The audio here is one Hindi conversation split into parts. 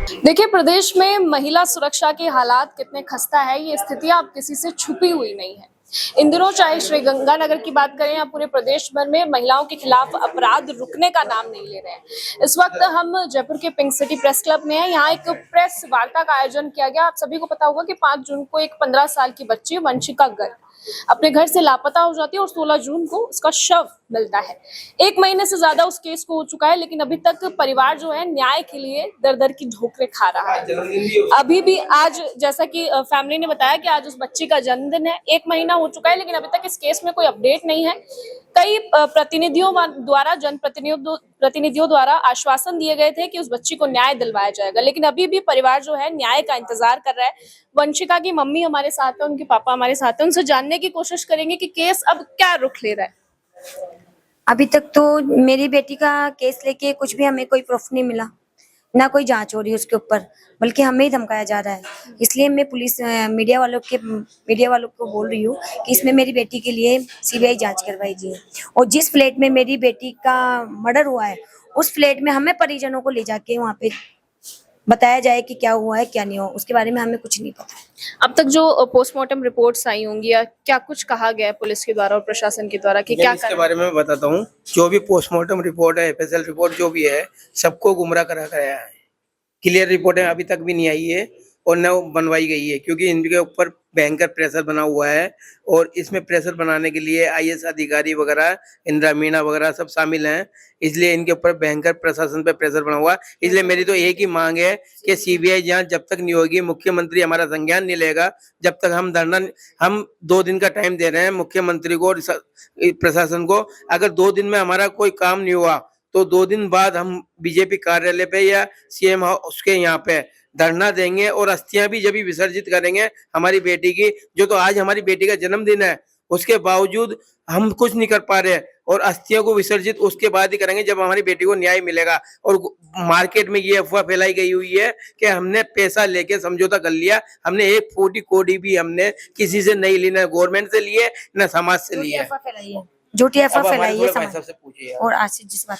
देखिए, प्रदेश में महिला सुरक्षा के हालात कितने खस्ता है, ये स्थितियां अब किसी से छुपी हुई नहीं है। इन दिनों चाहे श्रीगंगानगर की बात करें या पूरे प्रदेश भर में महिलाओं के खिलाफ अपराध रुकने का नाम नहीं ले रहे हैं। इस वक्त हम जयपुर के पिंक सिटी प्रेस क्लब में हैं। यहाँ एक प्रेस वार्ता का आयोजन किया गया। आप सभी को पता होगा कि 5 जून को एक 15 साल की बच्ची वंशिका गर्ग अपने घर से लापता हो जाती है और 16 जून को उसका शव मिलता है। 1 महीने से ज्यादा उस केस को हो चुका है, लेकिन अभी तक परिवार जो है न्याय के लिए दर दर की ठोकरें खा रहा है। अभी भी आज, जैसा कि फैमिली ने बताया कि आज उस बच्ची का जन्मदिन है, 1 महीना हो चुका है, लेकिन अभी तक इस केस में कोई अपडेट नहीं है। कई जनप्रतिनिधियों द्वारा आश्वासन दिए गए थे कि उस बच्ची को न्याय दिलवाया जाएगा, लेकिन अभी भी परिवार जो है न्याय का इंतजार कर रहा है। वंशिका की मम्मी हमारे साथ है, उनके पापा हमारे साथ है, उनसे जानने की कोशिश करेंगे कि केस अब क्या रुख ले रहा है। अभी तक तो मेरी बेटी का केस लेके कुछ भी हमें कोई प्रूफ नहीं मिला, ना कोई जांच हो रही है उसके ऊपर, बल्कि हमें ही धमकाया जा रहा है। इसलिए मैं मीडिया वालों को बोल रही हूँ कि इसमें मेरी बेटी के लिए सीबीआई जांच करवाई जाए और जिस फ्लैट में मेरी बेटी का मर्डर हुआ है उस फ्लैट में हमें परिजनों को ले जाके वहाँ पे बताया जाए कि क्या हुआ है क्या नहीं हुआ, उसके बारे में हमें कुछ नहीं पता। अब तक जो पोस्टमार्टम रिपोर्ट्स आई होंगी या क्या कुछ कहा गया है पुलिस के द्वारा और प्रशासन के द्वारा कि क्या इसके बारे में बताता हूँ। जो भी पोस्टमार्टम रिपोर्ट है, एफएसएल रिपोर्ट जो भी है, सबको गुमराह करा गया है। क्लियर रिपोर्टें अभी तक भी नहीं आई है और न बनवाई गई है, क्योंकि इनके ऊपर भयंकर प्रेशर बना हुआ है और इसमें प्रेशर बनाने के लिए आईएएस अधिकारी वगैरह, इंदिरा मीणा वगैरह सब शामिल हैं। इसलिए इनके ऊपर भयंकर प्रशासन पे प्रेशर बना हुआ है। इसलिए मेरी तो एक ही मांग है कि सीबीआई जांच जब तक नहीं होगी, मुख्यमंत्री हमारा संज्ञान नहीं लेगा, जब तक हम 2 दिन का टाइम दे रहे हैं मुख्यमंत्री को और प्रशासन को। अगर 2 दिन में हमारा कोई काम नहीं हुआ तो 2 दिन बाद हम बीजेपी कार्यालय पे या सीएम उसके यहाँ पे धरना देंगे और अस्थियां भी जब भी विसर्जित करेंगे हमारी बेटी की। जो तो आज हमारी बेटी का जन्मदिन है, उसके बावजूद हम कुछ नहीं कर पा रहे और अस्थियों को विसर्जित उसके बाद ही करेंगे जब हमारी बेटी को न्याय मिलेगा। और मार्केट में ये अफवाह फैलाई गई हुई है कि हमने पैसा लेके समझौता कर लिया। हमने 1 फूटी कोड़ी भी हमने किसी से नहीं ली, न गवर्नमेंट से लिए न समाज से लिए। झूठी अफवाह फैलाई है समाज और आशीष जिस बात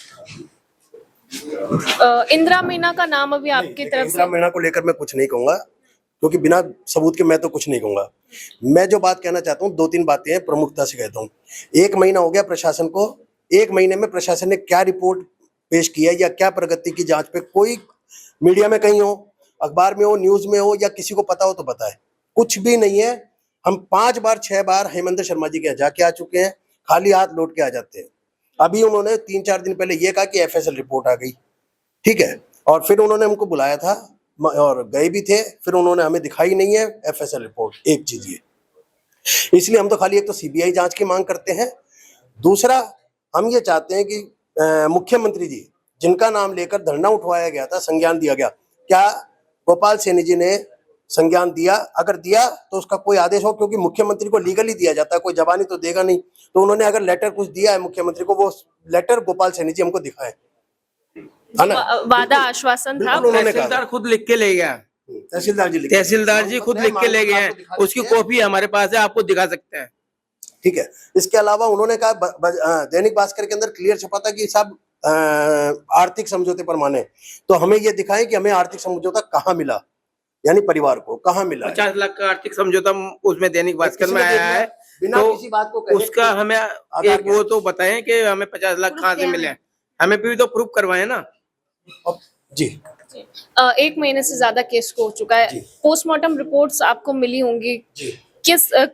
इंदिरा मीणा का नाम अभी आपकी तरफ से। इंदिरा मीणा को लेकर मैं कुछ नहीं कहूंगा, क्योंकि बिना सबूत के मैं तो कुछ नहीं कहूंगा। मैं जो बात कहना चाहता हूँ, 2-3 बातें हैं, प्रमुखता से कहता हूँ। 1 महीना हो गया प्रशासन को। 1 महीने में प्रशासन ने क्या रिपोर्ट पेश की है या क्या प्रगति की जांच पे कोई मीडिया में कहीं हो, अखबार में हो, न्यूज में हो या किसी को पता हो तो बताए। कुछ भी नहीं है। हम 5 बार 6 बार हेमंत शर्मा जी के यहाँ जाके आ चुके हैं, खाली हाथ लौट के आ जाते हैं। अभी उन्होंने 3-4 दिन पहले ये कहा कि एफएसएल रिपोर्ट आ गई, ठीक है, और फिर उन्होंने हमको बुलाया था और गए भी थे, फिर उन्होंने हमें दिखाई नहीं है एफएसएल रिपोर्ट। एक चीज ये, इसलिए हम तो खाली एक तो सीबीआई जांच की मांग करते हैं। दूसरा, हम ये चाहते हैं कि मुख्यमंत्री जी जिनका नाम लेकर धरना उठवाया गया था, संज्ञान दिया गया, क्या गोपाल सैनी जी ने संज्ञान दिया? अगर दिया तो उसका कोई आदेश हो, क्योंकि मुख्यमंत्री को लीगली दिया जाता है, कोई जबानी तो देगा नहीं। तो उन्होंने अगर लेटर कुछ दिया है मुख्यमंत्री को, वो लेटर गोपाल सैनी जी हमको दिखाए। वादा आश्वासन था, तहसीलदार खुद लिख के ले गया। तहसीलदार जी खुद लिख के ले गए हैं, उसकी कॉपी हमारे पास है, आपको दिखा सकते हैं। ठीक है। इसके अलावा उन्होंने कहा, दैनिक भास्कर के अंदर क्लियर छपा था कि सब आर्थिक समझौते पर माने, तो हमें ये दिखाएं कि हमें आर्थिक समझौता कहाँ मिला, यानी परिवार को कहाँ मिला। 50 लाख का आर्थिक समझौता उसमें दैनिक भास्कर में आया है, बिना तो किसी बात को उसका हमें एक वो तो बताएं कि हमें 50 लाख कहाँ से मिले, हमें भी तो प्रूफ करवाए ना। जी 1 महीने से ज्यादा केस को हो चुका है। पोस्टमार्टम रिपोर्ट्स आपको मिली होंगी,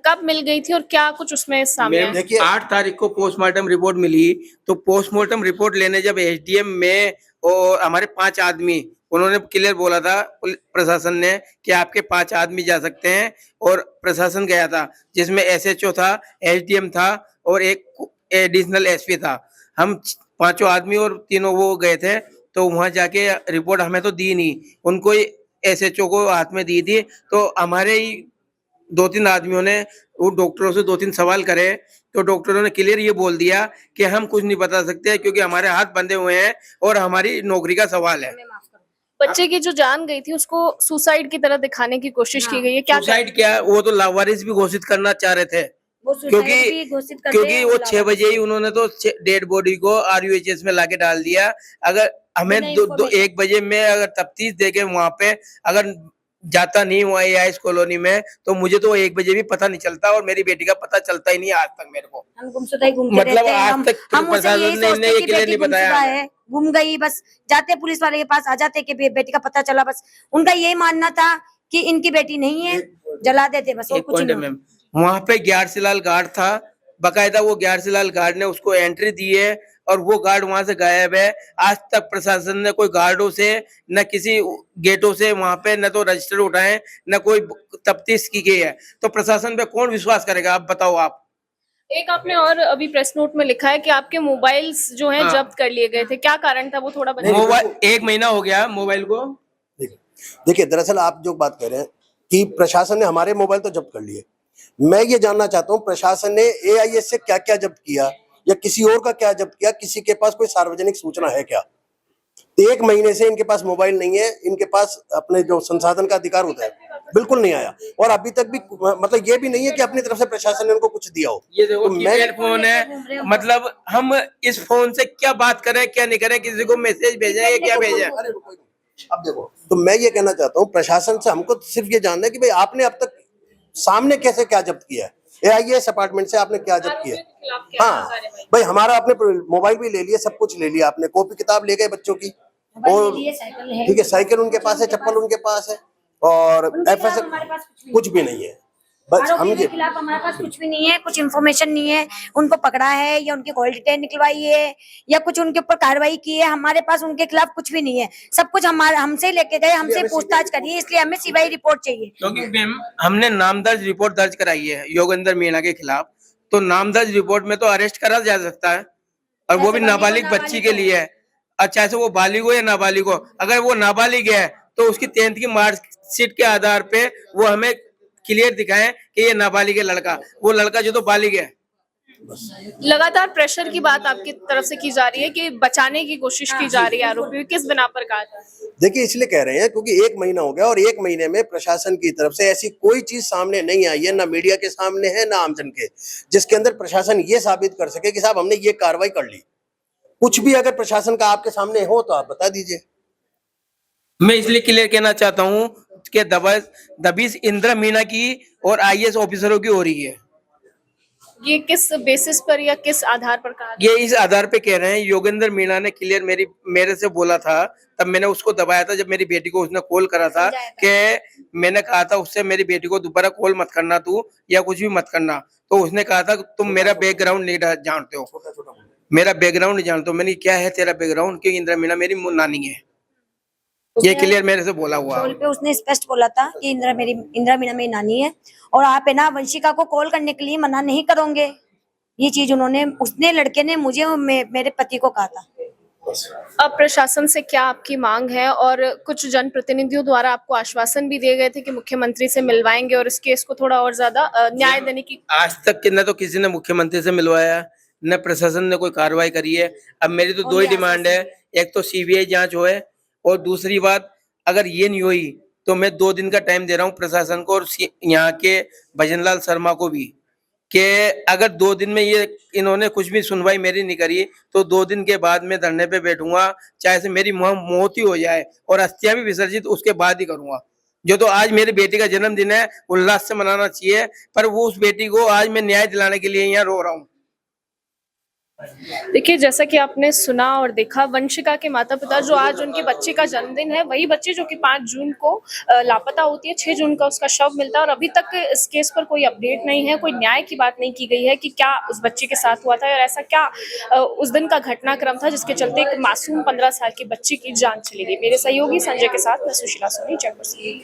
कब मिल गई थी और क्या कुछ उसमें सामने? देखिए, 8 तारीख को पोस्टमार्टम रिपोर्ट मिली, तो पोस्टमार्टम रिपोर्ट लेने जब एसडीएम में और हमारे 5 आदमी, उन्होंने क्लियर बोला था प्रशासन ने कि आपके 5 आदमी जा सकते हैं, और प्रशासन गया था जिसमें एसएचओ था, एसडीएम था और एक एडिशनल एसपी था। हम 5 आदमी और तीनों वो गए थे, तो वहां जाके रिपोर्ट हमें तो दी नहीं, उनको एसएचओ को हाथ में दी थी। तो हमारे ही 2-3 आदमियों ने वो डॉक्टरों से 2-3 सवाल करे, तो डॉक्टरों ने क्लियर ये बोल दिया कि हम कुछ नहीं बता सकते क्योंकि हमारे हाथ बंधे हुए हैं और हमारी नौकरी का सवाल है। बच्चे की जो जान गई थी उसको सुसाइड की तरह दिखाने की कोशिश की गई है, क्या सुसाइड क्या, वो तो लावारिस भी घोषित करना चाह रहे थे। वो सुसाइड भी क्योंकि घोषित करते क्योंकि हैं वो और 6 बजे ही उन्होंने तो डेड बॉडी को RUHS में लाके डाल दिया। अगर हमें बिना दो information। 1 बजे में अगर तफ्तीश देके वहां पे अगर जाता नहीं हुआ AIS कॉलोनी में, तो मुझे तो 1 बजे भी पता नहीं चलता और मेरी बेटी का पता चलता ही नहीं आज तक मेरे को। हम गुमशुदा ही घूमते मतलब रहते हैं। आज हम तक हम उसे प्रशासन यही ने सोचते ये हैं कि क्लियर बेटी नहीं बताया गुमशुदा हमें। है, गुम गई, बस जाते पुलिस वाले के पास, आ जाते कि बेटी का पता चला, बस उनका यही मानना था कि इनकी बेटी नहीं है, जला देते बस, और एक कुछ पॉइंट है नहीं। मैम, वहां पे ग्यारसीलाल गार्ड था, बकायदा वो ग्यारसीलाल गार्ड ने उसको एंट्री दी है और वो गार्ड वहां से गायब है। आज तक प्रशासन ने कोई गार्डों से न किसी गेटों से वहां पे न तो रजिस्टर उठाए न कोई तफ्तीश की गई है, तो प्रशासन पे कौन विश्वास करेगा? आप बताओ आप। एक आपने और अभी प्रेस नोट में लिखा है कि आपके मोबाइल्स जो हैं हाँ। जब्त कर लिए गए थे, क्या कारण था वो थोड़ा बताइए। मोबाइल 1 महीना हो गया मोबाइल को। देखिए दरअसल आप जो बात कह रहे हैं कि प्रशासन ने हमारे मोबाइल तो जब्त कर लिए, मैं ये जानना चाहता हूँ प्रशासन ने AIS से क्या क्या जब्त किया या किसी और का क्या जब्त किया? किसी के पास कोई सार्वजनिक सूचना है क्या? 1 महीने से इनके पास मोबाइल नहीं है, इनके पास अपने जो संसाधन का अधिकार होता है बिल्कुल नहीं आया, और अभी तक भी मतलब ये भी नहीं है कि अपनी तरफ से प्रशासन ने उनको कुछ दिया हो। ये देखो तो कीपैड फोन है, मतलब हम इस फोन से क्या बात करें क्या नहीं करें, किसी को मैसेज भेजें या क्या भेजें? अब देखो, तो मैं ये कहना चाहता हूँ प्रशासन से हमको सिर्फ ये जानना है कि भाई आपने अब तक सामने कैसे क्या जब्त किया है, AIS अपार्टमेंट से आपने क्या जब्त किया है? हाँ भाई, हमारा आपने मोबाइल भी ले लिया, सब कुछ ले लिया आपने, कॉपी किताब ले गए बच्चों की, और ठीक है साइकिल उनके पास है, चप्पल उनके पास है, और FS कुछ भी नहीं है। बस हम आरोपी के खिलाफ हमारे पास कुछ भी नहीं है, कुछ इन्फॉर्मेशन नहीं है, उनको पकड़ा है या उनकी कॉल डिटेल निकलवाई है या कुछ उनके ऊपर कार्रवाई की है, हमारे पास उनके खिलाफ कुछ भी नहीं है। सब कुछ हमारे हमसे लेके गए, हमसे पूछताछ करिए, इसलिए हमें CBI रिपोर्ट चाहिए। क्योंकि मैम हमने नामदर्ज रिपोर्ट दर्ज कराई है योगेंद्र मीणा के खिलाफ, तो नामदर्ज रिपोर्ट में तो अरेस्ट करा जा सकता है, और वो भी नाबालिग बच्ची के लिए है। अच्छा, से वो बालिग हो या नाबालिग हो, अगर वो नाबालिग है तो उसकी 10th की मार्कशीट के आधार पे वो हमें क्लियर दिखाएं कि ये नाबालिग है लड़का, वो लड़का जो तो बालिग है। लगातार प्रेशर की बात आपकी तरफ से की जा रही है कि बचाने की कोशिश की जा रही है आरोपी, किस बिना पर कहा था? देखिए इसलिए कह रहे हैं क्योंकि 1 महीना हो गया और 1 महीने में प्रशासन की तरफ से ऐसी कोई चीज सामने नहीं आई है, ना मीडिया के सामने है ना आमजन के, जिसके अंदर प्रशासन ये साबित कर सके कि साहब हमने ये कार्रवाई कर ली। कुछ भी अगर प्रशासन का आपके सामने हो तो आप बता दीजिए। मैं इसलिए क्लियर कहना चाहता हूँ कि दबिश इंदिरा मीणा की और IAS ऑफिसरों की हो रही है। ये किस बेसिस पर या किस आधार पर कहा था? ये इस आधार पे कह रहे हैं, योगेंद्र मीणा ने क्लियर मेरे से बोला था, तब मैंने उसको दबाया था जब मेरी बेटी को उसने कॉल करा था कि मैंने कहा था उससे मेरी बेटी को दोबारा कॉल मत करना तू या कुछ भी मत करना, तो उसने कहा था तुम मेरा बैकग्राउंड नहीं जानते हो, मेरा बैकग्राउंड नहीं जानते हो। मैंने क्या है तेरा बैकग्राउंड, क्योंकि इंदिरा मीणा मेरी नानी है, ये क्लियर मेरे से बोला हुआ। कॉल पे उसने स्पष्ट बोला था कि इंदिरा मीणा मेरी नानी है, और आप है ना वंशिका को कॉल करने के लिए मना नहीं करोगे, ये चीज उसने लड़के ने मुझे और मेरे पति को कहा था। अब प्रशासन से क्या आपकी मांग है? और कुछ जनप्रतिनिधियों द्वारा आपको आश्वासन भी दिए गए थे कि मुख्यमंत्री से मिलवाएंगे और इस केस को थोड़ा और ज्यादा न्याय देने की। आज तक न तो किसी ने मुख्यमंत्री से मिलवाया, न प्रशासन ने कोई कार्रवाई करी है। अब मेरी तो दो ही डिमांड है, एक तो CBI जांच हो, और दूसरी बात अगर ये नहीं हुई तो मैं 2 दिन का टाइम दे रहा हूँ प्रशासन को और यहाँ के भजनलाल शर्मा को भी, कि अगर 2 दिन में ये इन्होंने कुछ भी सुनवाई मेरी नहीं करी तो 2 दिन के बाद मैं धरने पे बैठूंगा, चाहे से मेरी मौत ही हो जाए और अस्थियां भी विसर्जित उसके बाद ही करूंगा। जो तो आज मेरी बेटी का जन्मदिन है, उल्लास से मनाना चाहिए, पर वो उस बेटी को आज मैं न्याय दिलाने के लिए यहाँ रो रहा हूँ। देखिए, जैसा कि आपने सुना और देखा, वंशिका के माता पिता जो आज उनके बच्चे का जन्मदिन है, वही बच्चे जो कि 5 जून को लापता होती है, 6 जून का उसका शव मिलता है और अभी तक इस केस पर कोई अपडेट नहीं है, कोई न्याय की बात नहीं की गई है कि क्या उस बच्चे के साथ हुआ था और ऐसा क्या उस दिन का घटनाक्रम था जिसके चलते एक मासूम 15 साल के बच्चे की जान चली गई। मेरे सहयोगी संजय के साथ मैं सुशीला सोनी, जयपुर से।